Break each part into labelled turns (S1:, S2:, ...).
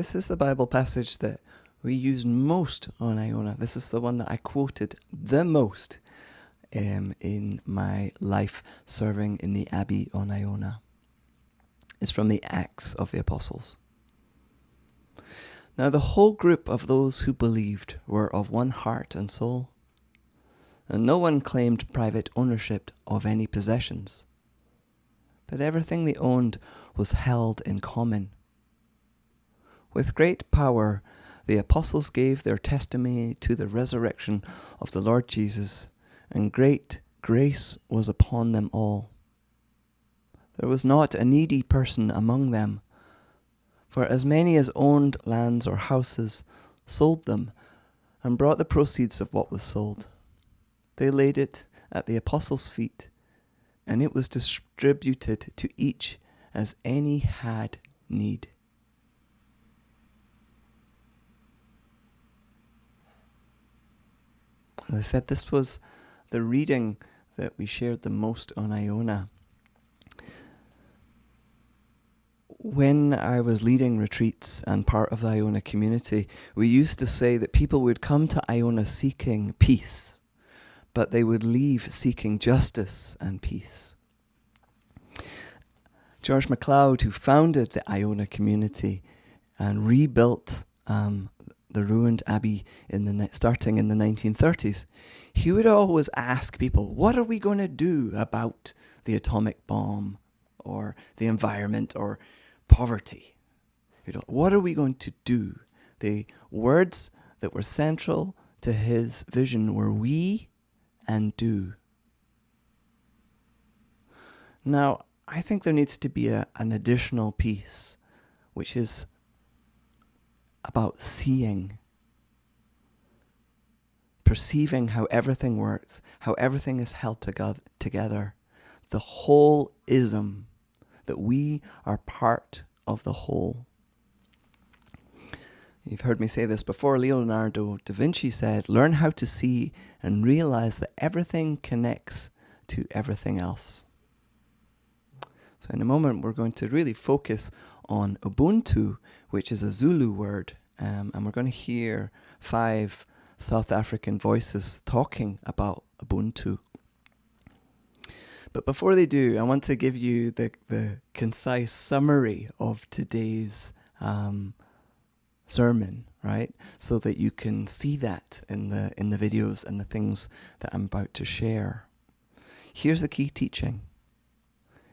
S1: This is the Bible passage that we use most on Iona. This is the one that I quoted the most in my life serving in the Abbey on Iona. It's from the Acts of the Apostles. Now the whole group of those who believed were of one heart and soul, and no one claimed private ownership of any possessions, but everything they owned was held in common. With great power, the apostles gave their testimony to the resurrection of the Lord Jesus, and great grace was upon them all. There was not a needy person among them, for as many as owned lands or houses sold them and brought the proceeds of what was sold. They laid it at the apostles' feet, and it was distributed to each as any had need. As I said, this was the reading that we shared the most on Iona. When I was leading retreats and part of the Iona community, we used to say that people would come to Iona seeking peace, but they would leave seeking justice and peace. George MacLeod, who founded the Iona community and rebuilt the ruined abbey starting in the 1930s, he would always ask people, what are we going to do about the atomic bomb or the environment or poverty? What are we going to do? The words that were central to his vision were we and do. Now, I think there needs to be an additional piece, which is about seeing, perceiving how everything works, how everything is held together, the whole-ism, that we are part of the whole. You've heard me say this before. Leonardo da Vinci said, learn how to see and realize that everything connects to everything else. So in a moment, we're going to really focus on Ubuntu, which is a Zulu word, and we're going to hear 5 South African voices talking about Ubuntu. But before they do, I want to give you the concise summary of today's sermon, right? So that you can see that in the videos and the things that I'm about to share. Here's the key teaching.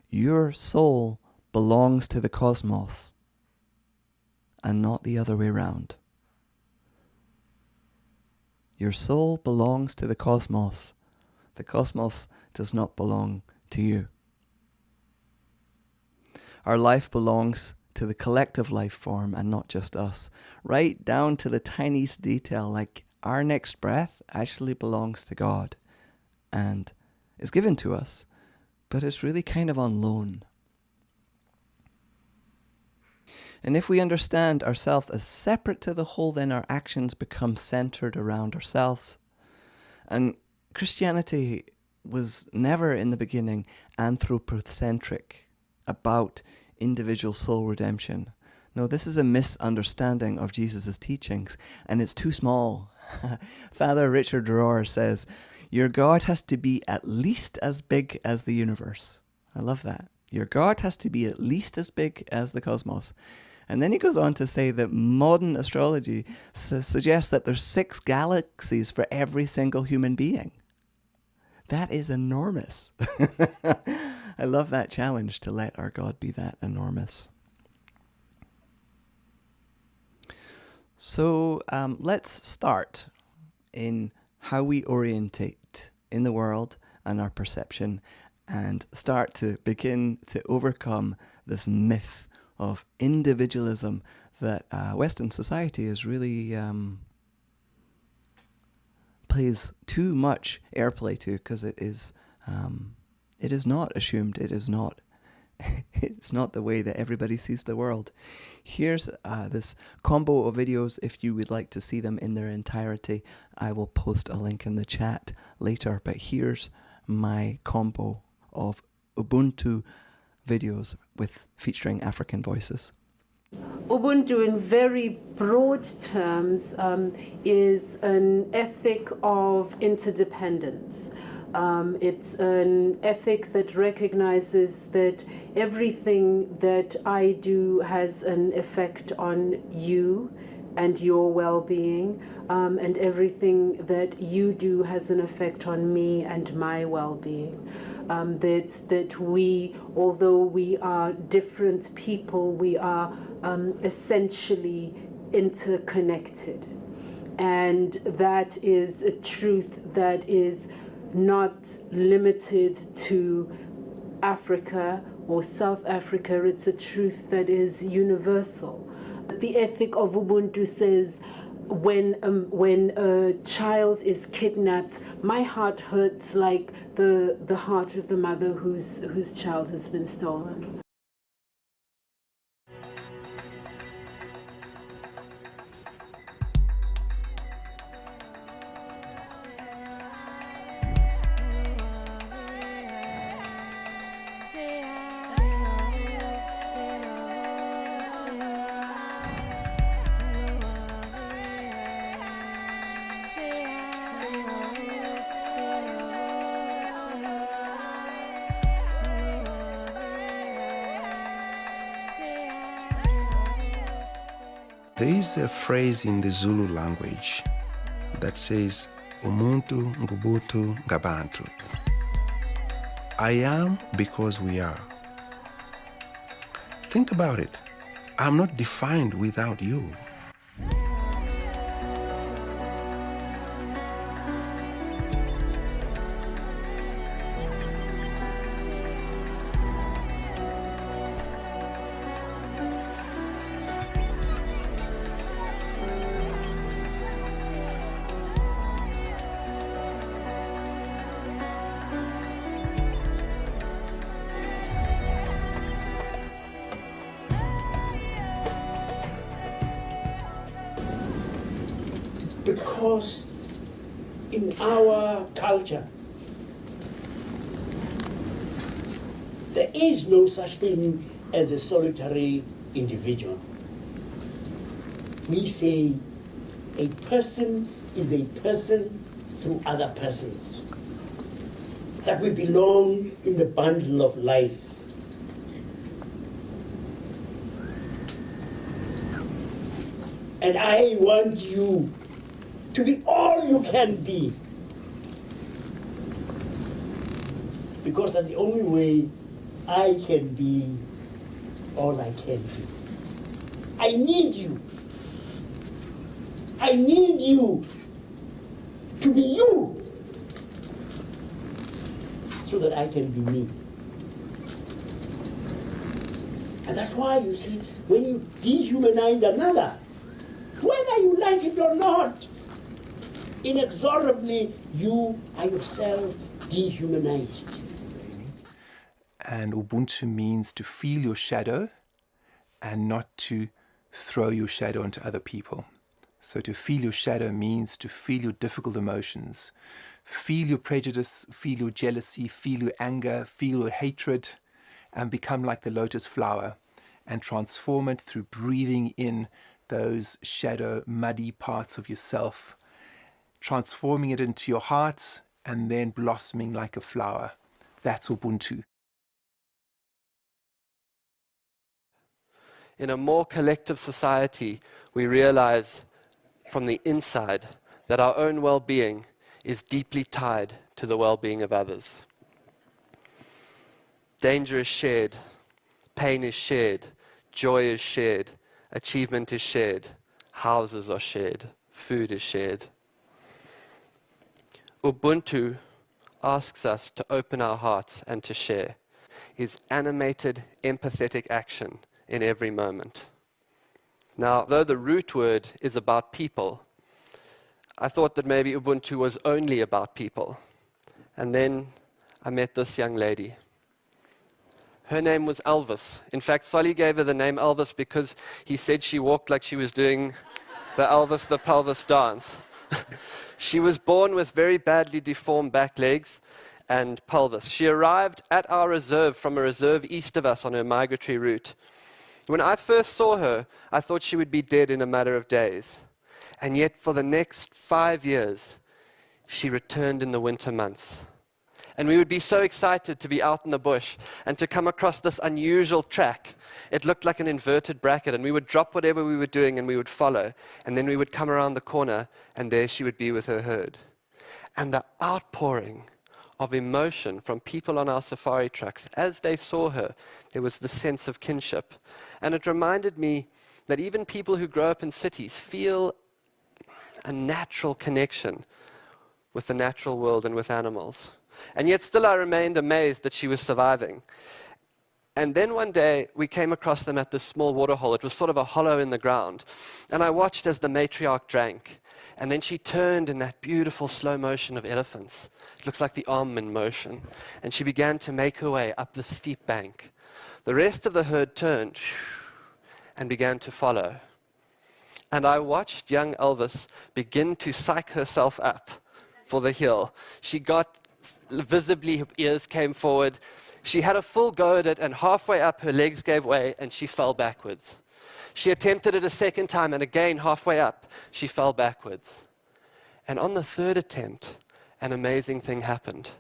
S1: Your soul belongs to the cosmos and not the other way around. Your soul belongs to the cosmos. The cosmos does not belong to you. Our life belongs to the collective life form and not just us. Right down to the tiniest detail, like our next breath actually belongs to God and is given to us, but it's really kind of on loan. And if we understand ourselves as separate to the whole, then our actions become centered around ourselves. And Christianity was never in the beginning anthropocentric, about individual soul redemption. No, this is a misunderstanding of Jesus' teachings, and it's too small. Father Richard Rohr says, your God has to be at least as big as the universe. I love that. Your God has to be at least as big as the cosmos. And then he goes on to say that modern astrology suggests that there's 6 galaxies for every single human being. That is enormous. I love that challenge to let our God be that enormous. So let's start in how we orientate in the world and our perception, and start to begin to overcome this myth of individualism that Western society is really plays too much airplay to, because it is not assumed. It's not the way that everybody sees the world. Here's this combo of videos. If you would like to see them in their entirety, I will post a link in the chat later. But here's my combo of Ubuntu videos with featuring African voices.
S2: Ubuntu, in very broad terms, is an ethic of interdependence. It's an ethic that recognizes that everything that I do has an effect on you and your well-being, and everything that you do has an effect on me and my well-being. That we, although we are different people, we are essentially interconnected. And that is a truth that is not limited to Africa or South Africa. It's a truth that is universal. The ethic of Ubuntu says, when a child is kidnapped, my heart hurts like the heart of the mother whose child has been stolen.
S3: There is a phrase in the Zulu language that says, Umuntu ngubutu ngabantu. I am because we are. Think about it. I'm not defined without you.
S4: Because in our culture, there is no such thing as a solitary individual. We say a person is a person through other persons, that we belong in the bundle of life. And I want you to be all you can be, because that's the only way I can be all I can be. I need you. I need you to be you, so that I can be me. And that's why you see, when you dehumanize another, whether you like it or not, inexorably you are yourself dehumanized.
S3: And Ubuntu means to feel your shadow and not to throw your shadow onto other people. So to feel your shadow means to feel your difficult emotions, feel your prejudice, feel your jealousy, feel your anger, feel your hatred, and become like the lotus flower and transform it through breathing in those shadow, muddy parts of yourself, transforming it into your heart and then blossoming like a flower. That's Ubuntu.
S5: In a more collective society, we realize from the inside that our own well-being is deeply tied to the well-being of others. Danger is shared, pain is shared, joy is shared, achievement is shared, houses are shared, food is shared. Ubuntu asks us to open our hearts and to share, is animated, empathetic action in every moment. Now, though the root word is about people, I thought that maybe Ubuntu was only about people. And then I met this young lady. Her name was Elvis. In fact, Solly gave her the name Elvis because he said she walked like she was doing the Elvis the pelvis dance. She was born with very badly deformed back legs and pelvis. She arrived at our reserve from a reserve east of us on her migratory route. When I first saw her, I thought she would be dead in a matter of days. And yet for the next 5 years, she returned in the winter months. And we would be so excited to be out in the bush and to come across this unusual track. It looked like an inverted bracket, and we would drop whatever we were doing and we would follow. And then we would come around the corner, and there she would be with her herd. And the outpouring of emotion from people on our safari trucks as they saw her, there was the sense of kinship. And it reminded me that even people who grow up in cities feel a natural connection with the natural world and with animals. And yet still I remained amazed that she was surviving. And then one day we came across them at this small waterhole. It was sort of a hollow in the ground. And I watched as the matriarch drank. And then she turned in that beautiful slow motion of elephants. It looks like the arm in motion. And she began to make her way up the steep bank. The rest of the herd turned and began to follow. And I watched young Elvis begin to psych herself up for the hill. She got visibly, her ears came forward. She had a full go at it, and halfway up her legs gave way and she fell backwards. She attempted it a second time, and again halfway up she fell backwards. And on the third attempt, an amazing thing happened.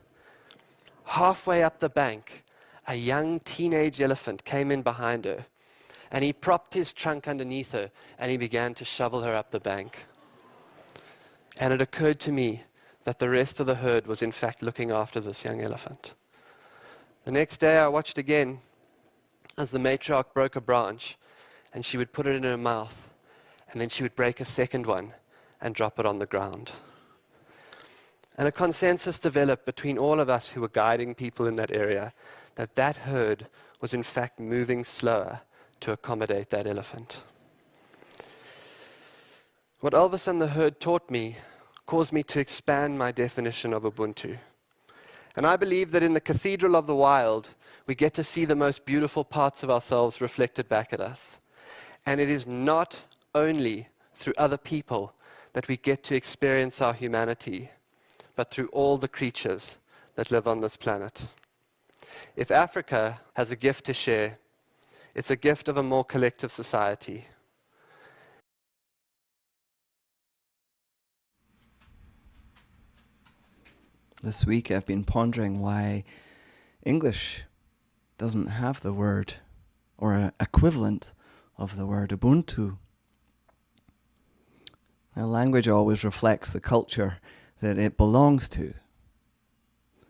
S5: Halfway up the bank, a young teenage elephant came in behind her, and he propped his trunk underneath her and he began to shovel her up the bank. And it occurred to me that the rest of the herd was in fact looking after this young elephant. The next day I watched again as the matriarch broke a branch, and she would put it in her mouth, and then she would break a second one and drop it on the ground. And a consensus developed between all of us who were guiding people in that area that that herd was in fact moving slower to accommodate that elephant. What Elvis and the herd taught me caused me to expand my definition of Ubuntu. And I believe that in the cathedral of the wild, we get to see the most beautiful parts of ourselves reflected back at us. And it is not only through other people that we get to experience our humanity, but through all the creatures that live on this planet. If Africa has a gift to share, it's a gift of a more collective society.
S1: This week I've been pondering why English doesn't have the word or an equivalent of the word Ubuntu. Now, language always reflects the culture that it belongs to.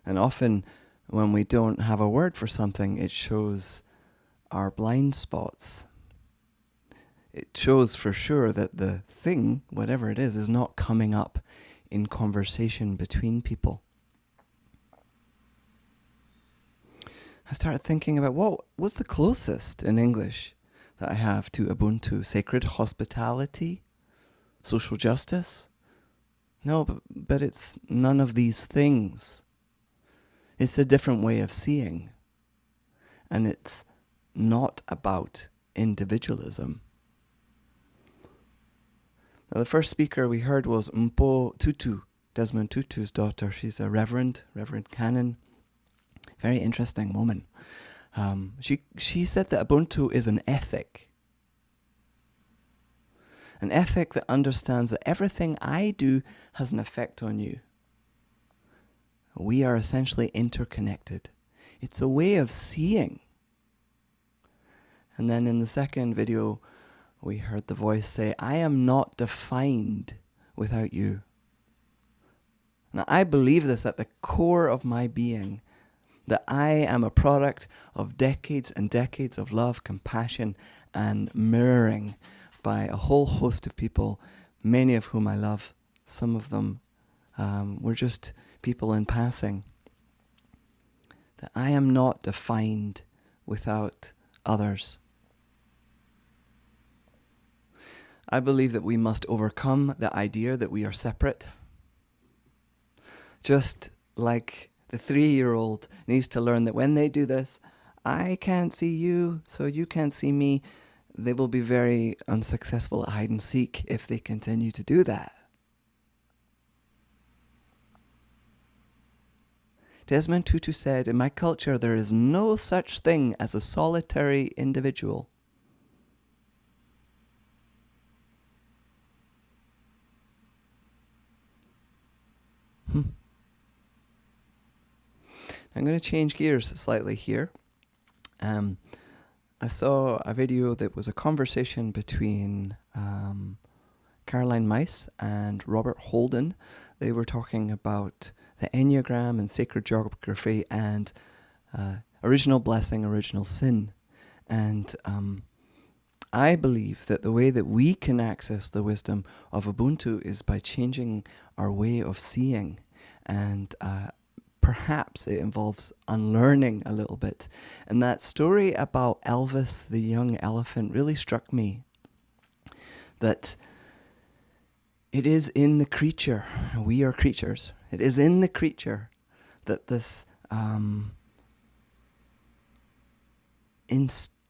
S1: And often when we don't have a word for something, it shows our blind spots. It shows for sure that the thing, whatever it is not coming up in conversation between people. I started thinking about what's the closest in English that I have to Ubuntu? Sacred hospitality? Social justice? No, but it's none of these things. It's a different way of seeing. And it's not about individualism. Now, the first speaker we heard was Mpo Tutu, Desmond Tutu's daughter. She's a Reverend Canon. Very interesting woman. She said that Ubuntu is an ethic. An ethic that understands that everything I do has an effect on you. We are essentially interconnected. It's a way of seeing. And then in the second video, we heard the voice say, I am not defined without you. Now, I believe this at the core of my being, that I am a product of decades and decades of love, compassion, and mirroring by a whole host of people, many of whom I love. Some of them were just people in passing. That I am not defined without others. I believe that we must overcome the idea that we are separate. Just like the 3-year-old needs to learn that when they do this, I can't see you, so you can't see me. They will be very unsuccessful at hide and seek if they continue to do that. Desmond Tutu said, in my culture, there is no such thing as a solitary individual. I'm going to change gears slightly here. I saw a video that was a conversation between Caroline Myss and Robert Holden. They were talking about the Enneagram and sacred geography and original blessing, original sin. And I believe that the way that we can access the wisdom of Ubuntu is by changing our way of seeing. And perhaps it involves unlearning a little bit. And that story about Elvis, the young elephant, really struck me. That it is in the creature, we are creatures, it is in the creature that this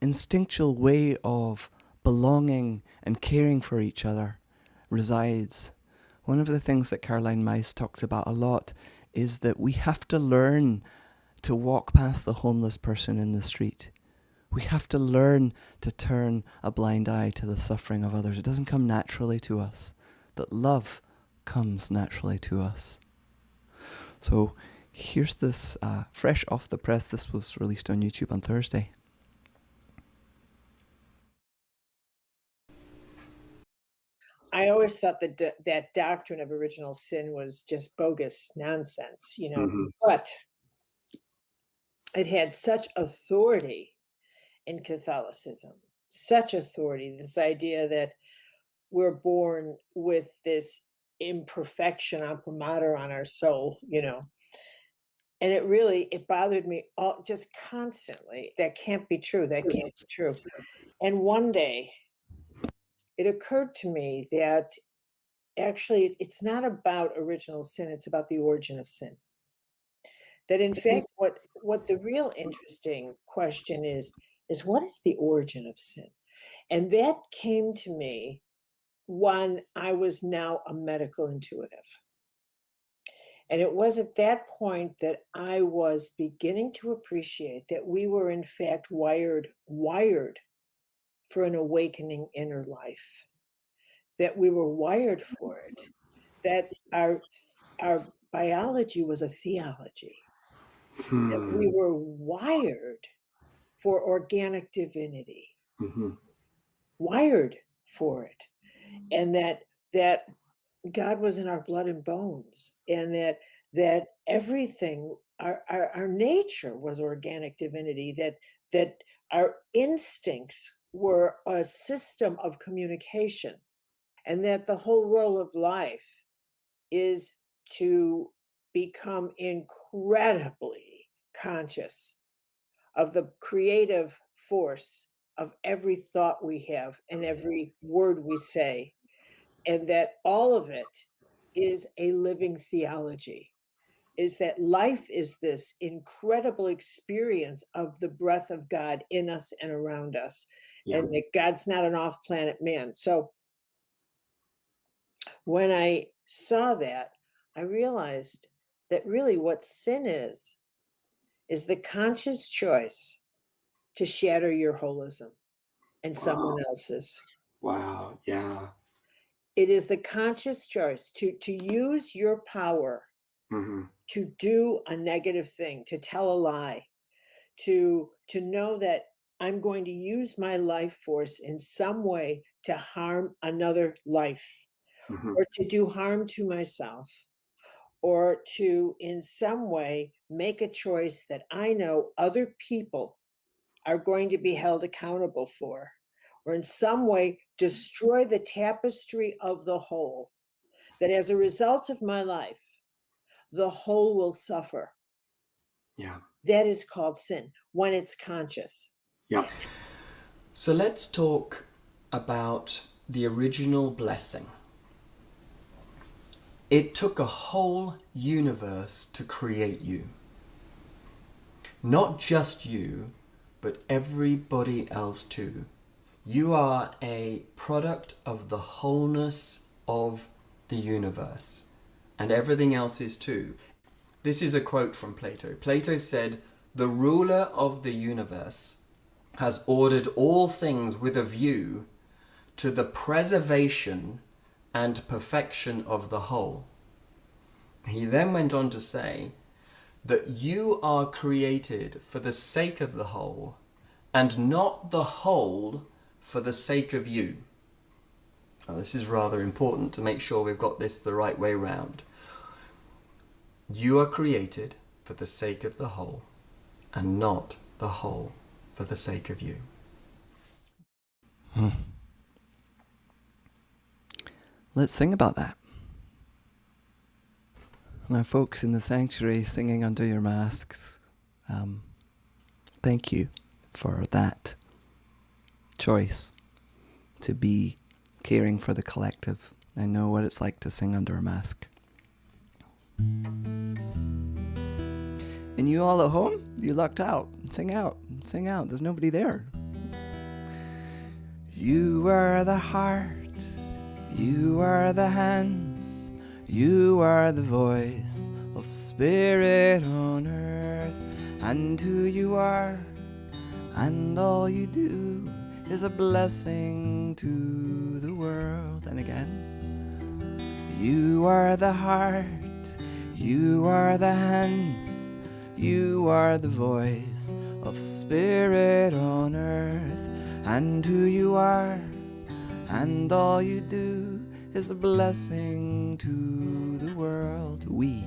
S1: instinctual way of belonging and caring for each other resides. One of the things that Caroline Myss talks about a lot is that we have to learn to walk past the homeless person in the street. We have to learn to turn a blind eye to the suffering of others. It doesn't come naturally to us. That love comes naturally to us. So here's this fresh off the press. This was released on YouTube on Thursday.
S6: I always thought that that doctrine of original sin was just bogus nonsense, but it had such authority in Catholicism, such authority, this idea that we're born with this imperfection, imprimatur on our soul, and it bothered me just constantly. That can't be true. That can't be true. And one day it occurred to me that actually it's not about original sin, it's about the origin of sin. That in fact, what the real interesting question is what is the origin of sin? And that came to me when I was now a medical intuitive. And it was at that point that I was beginning to appreciate that we were in fact wired for an awakening inner life, that we were wired for it, that our biology was a theology, that we were wired for organic divinity, wired for it, and that God was in our blood and bones, and that everything, our nature was organic divinity, that our instincts were a system of communication, and that the whole role of life is to become incredibly conscious of the creative force of every thought we have and every word we say, and that all of it is a living theology, is that life is this incredible experience of the breath of God in us and around us, and that God's not an off-planet man. So when I saw that, I realized that really what sin is the conscious choice to shatter your holism and someone else's.
S7: Wow, yeah.
S6: It is the conscious choice to use your power to do a negative thing, to tell a lie, to know that I'm going to use my life force in some way to harm another life, or to do harm to myself, or to in some way make a choice that I know other people are going to be held accountable for, or in some way destroy the tapestry of the whole, that as a result of my life, the whole will suffer.
S7: Yeah.
S6: That is called sin when it's conscious.
S7: Yeah. So let's talk about the original blessing. It took a whole universe to create you. Not just you, but everybody else too. You are a product of the wholeness of the universe, and everything else is too. This is a quote from Plato. Plato said, "The ruler of the universe has ordered all things with a view to the preservation and perfection of the whole." He then went on to say, that you are created for the sake of the whole, and not the whole for the sake of you. Now, this is rather important to make sure we've got this the right way round. You are created for the sake of the whole, and not the whole for the sake of you.
S1: Let's think about that. Now, folks in the sanctuary singing under your masks, thank you for that choice to be caring for the collective. I know what it's like to sing under a mask. And you all at home, you lucked out. Sing out, sing out. There's nobody there. You are the heart, you are the hands, you are the voice of spirit on earth. And who you are, and all you do, is a blessing to the world. And again, you are the heart, you are the hands, you are the voice of spirit on earth. And who you are, and all you do, is a blessing to the world. We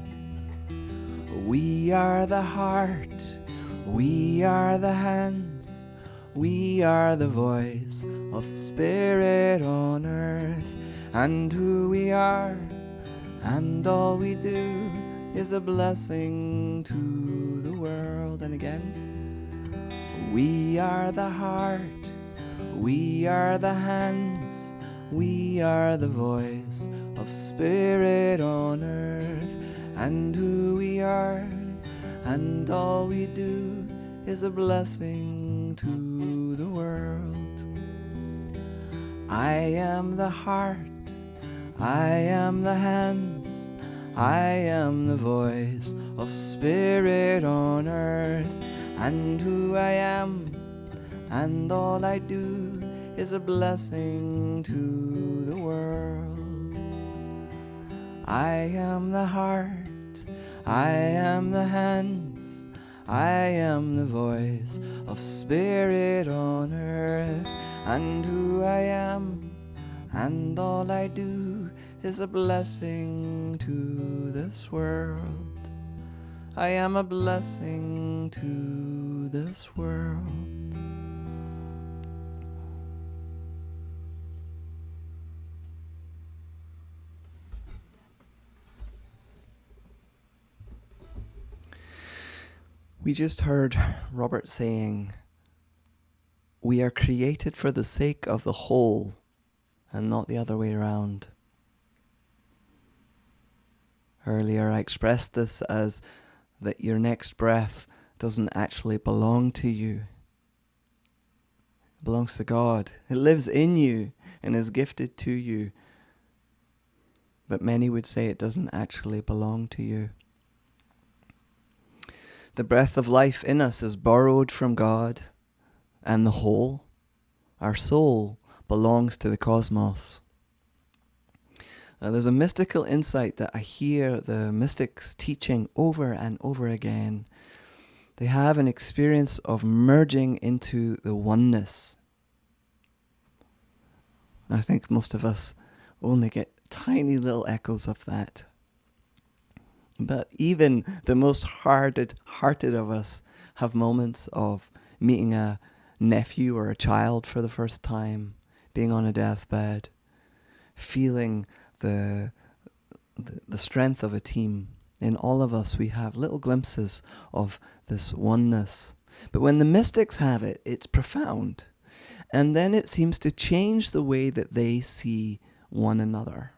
S1: are the heart, we are the hands, we are the voice of spirit on earth. And who we are, and all we do, is a blessing to the world. And again, we are the heart, we are the hands, we are the voice of spirit on earth. And who we are, and all we do, is a blessing to the world. I am the heart, I am the hands, I am the voice of spirit on earth. And who I am, and all I do, is a blessing to the world. I am the heart, I am the hands, I am the voice of spirit on earth. And who I am, and all I do, is a blessing to this world. I am a blessing to this world. We just heard Robert saying, we are created for the sake of the whole and not the other way around. Earlier I expressed this as that your next breath doesn't actually belong to you. It belongs to God. It lives in you and is gifted to you. But many would say it doesn't actually belong to you. The breath of life in us is borrowed from God, and the whole, our soul, belongs to the cosmos. Now, there's a mystical insight that I hear the mystics teaching over and over again. They have an experience of merging into the oneness. I think most of us only get tiny little echoes of that. But even the most hearted of us have moments of meeting a nephew or a child for the first time, being on a deathbed, feeling the strength of a team. In all of us, we have little glimpses of this oneness. But when the mystics have it, it's profound. And then it seems to change the way that they see one another.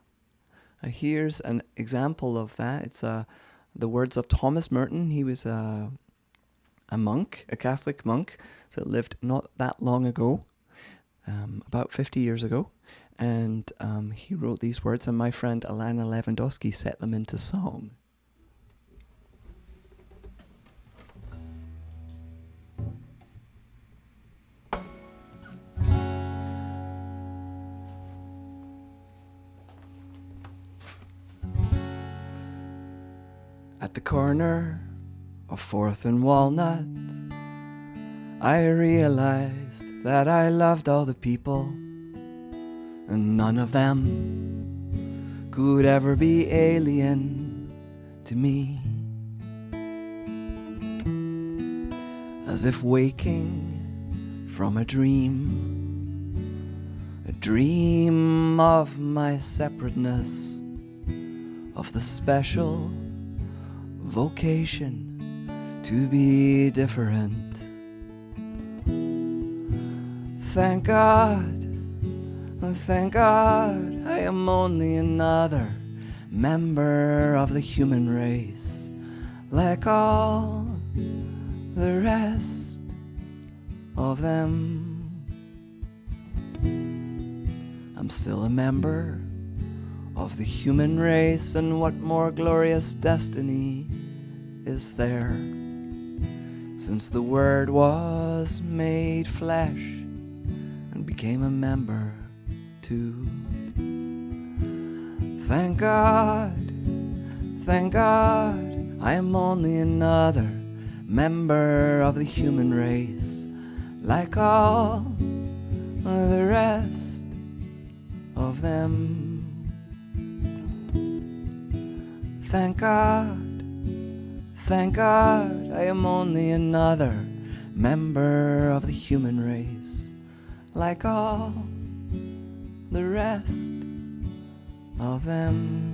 S1: Here's an example of that. It's the words of Thomas Merton. He was a monk, a Catholic monk that lived not that long ago, about 50 years ago. And he wrote these words, and my friend Alana Lewandowski set them into song. At the corner of Fourth and Walnut, I realized that I loved all the people, and none of them could ever be alien to me. As if waking from a dream of my separateness, of the special vocation to be different. Thank God, I am only another member of the human race, like all the rest of them. I'm still a member of the human race, and what more glorious destiny is there, since the Word was made flesh and became a member too. Thank God, I am only another member of the human race, like all the rest of them. Thank God, I am only another member of the human race, like all the rest of them.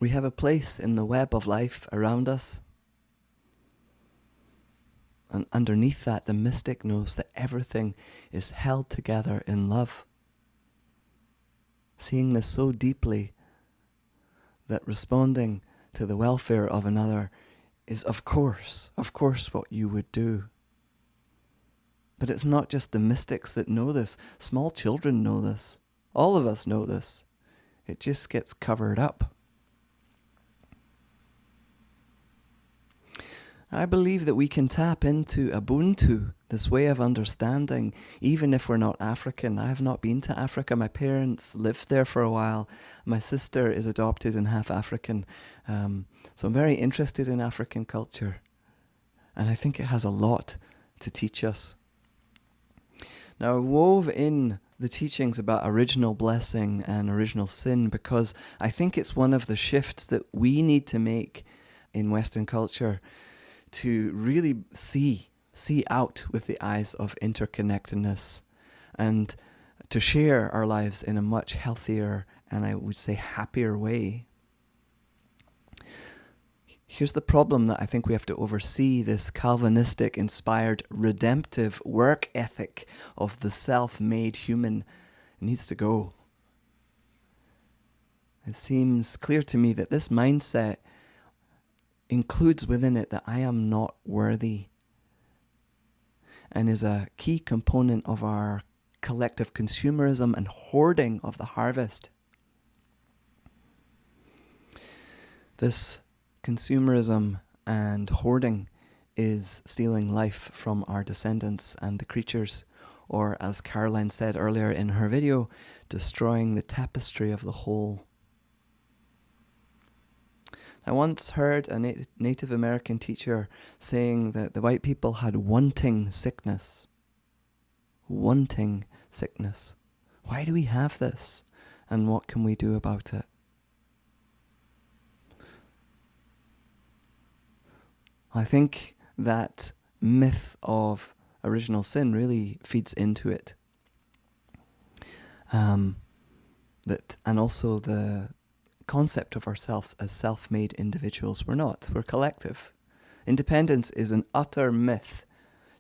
S1: We have a place in the web of life around us. And underneath that, the mystic knows that everything is held together in love. Seeing this so deeply that responding to the welfare of another is of course what you would do. But it's not just the mystics that know this. Small children know this. All of us know this. It just gets covered up. I believe that we can tap into Ubuntu, this way of understanding, even if we're not African. I have not been to Africa. My parents lived there for a while. My sister is adopted and half African. So I'm very interested in African culture. And I think it has a lot to teach us. Now, I wove in the teachings about original blessing and original sin because I think it's one of the shifts that we need to make in Western culture to really see out with the eyes of interconnectedness and to share our lives in a much healthier and I would say happier way. Here's the problem that I think we have to oversee: this Calvinistic inspired redemptive work ethic of the self-made human needs to go. It seems clear to me that this mindset includes within it that I am not worthy and is a key component of our collective consumerism and hoarding of the harvest. This consumerism and hoarding is stealing life from our descendants and the creatures, or as Caroline said earlier in her video, destroying the tapestry of the whole. I once heard a Native American teacher saying that the white people had wanting sickness. Wanting sickness. Why do we have this? And what can we do about it? I think that myth of original sin really feeds into it. And also the concept of ourselves as self-made individuals. We're not. We're collective. Independence is an utter myth.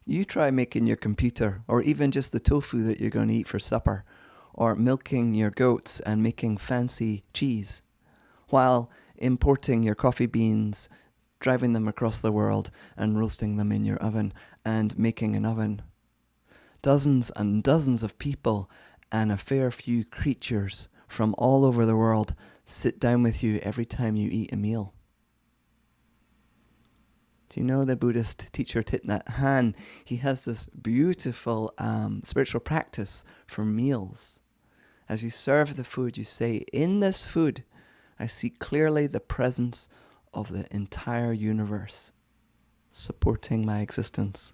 S1: You try making your computer, or even just the tofu that you're going to eat for supper, or milking your goats and making fancy cheese, while importing your coffee beans, driving them across the world and roasting them in your oven and making an oven. Dozens and dozens of people and a fair few creatures from all over the world sit down with you every time you eat a meal. Do you know the Buddhist teacher Thich Nhat Hanh? He has this beautiful spiritual practice for meals. As you serve the food, you say, in this food, I see clearly the presence of the entire universe supporting my existence.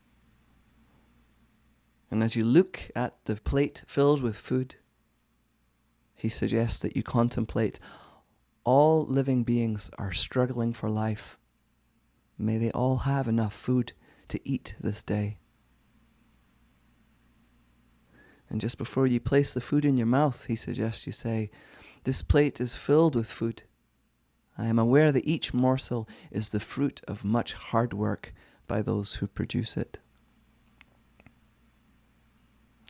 S1: And as you look at the plate filled with food, he suggests that you contemplate all living beings are struggling for life. May they all have enough food to eat this day. And just before you place the food in your mouth, he suggests you say, this plate is filled with food. I am aware that each morsel is the fruit of much hard work by those who produce it.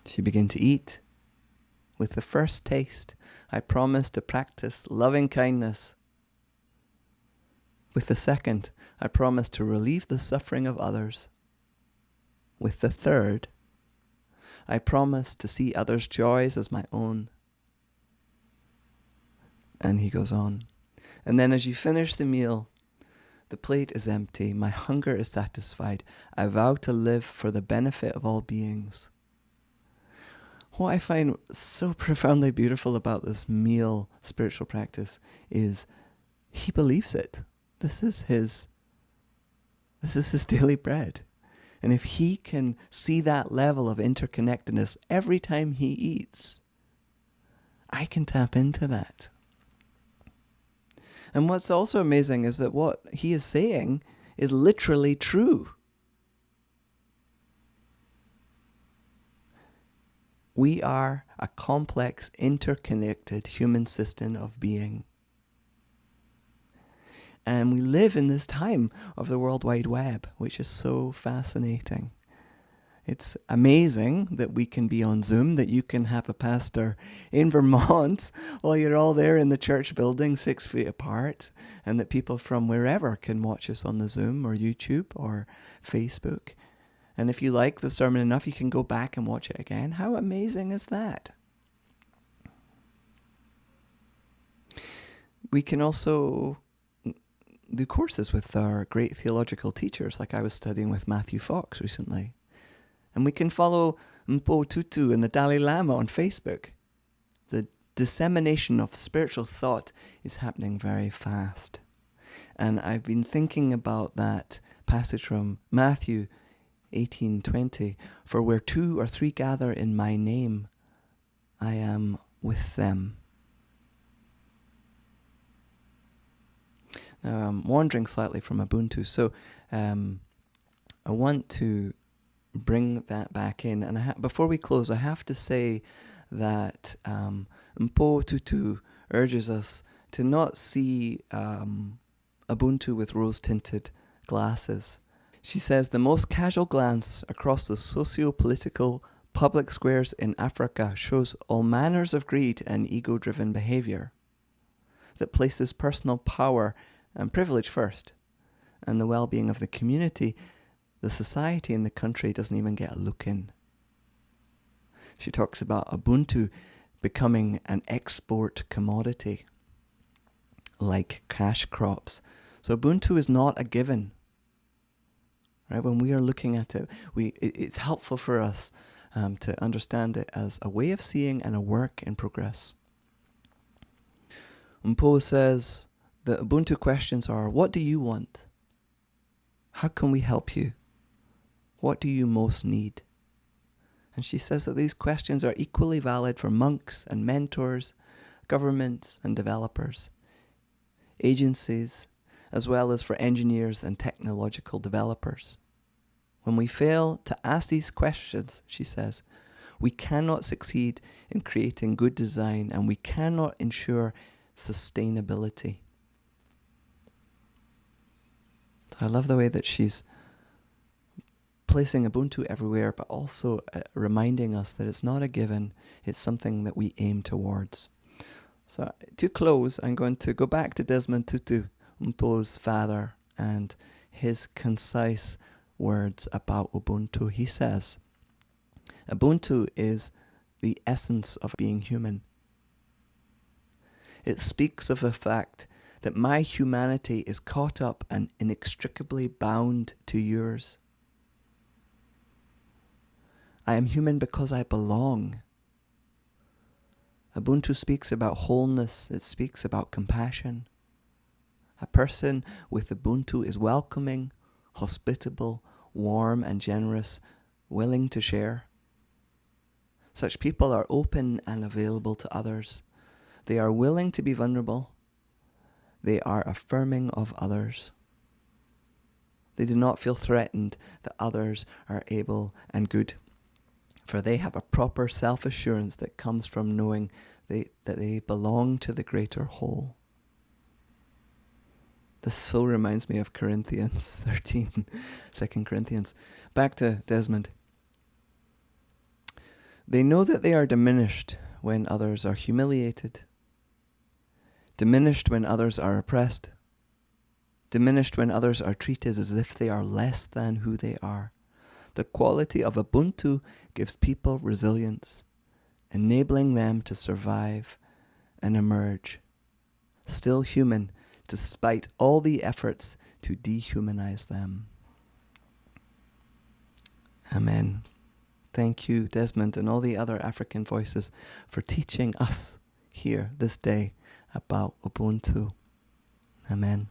S1: As you begin to eat, with the first taste, I promise to practice loving kindness. With the second, I promise to relieve the suffering of others. With the third, I promise to see others' joys as my own. And he goes on. And then as you finish the meal, the plate is empty, my hunger is satisfied. I vow to live for the benefit of all beings. What I find so profoundly beautiful about this meal spiritual practice is he believes it. This is his daily bread. And if he can see that level of interconnectedness every time he eats, I can tap into that. And what's also amazing is that what he is saying is literally true. We are a complex, interconnected human system of being. And we live in this time of the World Wide Web, which is so fascinating. It's amazing that we can be on Zoom, that you can have a pastor in Vermont while you're all there in the church building 6 feet apart, and that people from wherever can watch us on the Zoom or YouTube or Facebook. And if you like the sermon enough, you can go back and watch it again. How amazing is that? We can also do courses with our great theological teachers, like I was studying with Matthew Fox recently. And we can follow Mpo Tutu and the Dalai Lama on Facebook. The dissemination of spiritual thought is happening very fast. And I've been thinking about that passage from Matthew 18:20, for where 2 or 3 gather in my name, I am with them. Now I'm wandering slightly from Ubuntu, so I want to bring that back in. And before we close, I have to say that Mpo Tutu urges us to not see Ubuntu with rose-tinted glasses. She says, the most casual glance across the socio-political public squares in Africa shows all manners of greed and ego-driven behavior that places personal power and privilege first, and the well-being of the community, the society, and the country doesn't even get a look in. She talks about Ubuntu becoming an export commodity, like cash crops. So Ubuntu is not a given. Right? When we are looking at it, it's helpful for us to understand it as a way of seeing and a work in progress. Mpo says the Ubuntu questions are, what do you want? How can we help you? What do you most need? And she says that these questions are equally valid for monks and mentors, governments and developers, agencies, as well as for engineers and technological developers. When we fail to ask these questions, she says, we cannot succeed in creating good design, and we cannot ensure sustainability. So I love the way that she's placing Ubuntu everywhere, but also reminding us that it's not a given, it's something that we aim towards. So to close, I'm going to go back to Desmond Tutu, Mpo's father, and his concise words about Ubuntu. He says, Ubuntu is the essence of being human. It speaks of the fact that my humanity is caught up and inextricably bound to yours. I am human because I belong. Ubuntu speaks about wholeness. It speaks about compassion. A person with Ubuntu is welcoming, hospitable, warm and generous, willing to share. Such people are open and available to others. They are willing to be vulnerable. They are affirming of others. They do not feel threatened that others are able and good, for they have a proper self-assurance that comes from knowing that they belong to the greater whole. This so reminds me of Corinthians 13, 2 Corinthians. Back to Desmond. They know that they are diminished when others are humiliated, diminished when others are oppressed, diminished when others are treated as if they are less than who they are. The quality of Ubuntu gives people resilience, enabling them to survive and emerge, still human, despite all the efforts to dehumanize them. Amen. Thank you, Desmond, and all the other African voices for teaching us here this day about Ubuntu. Amen.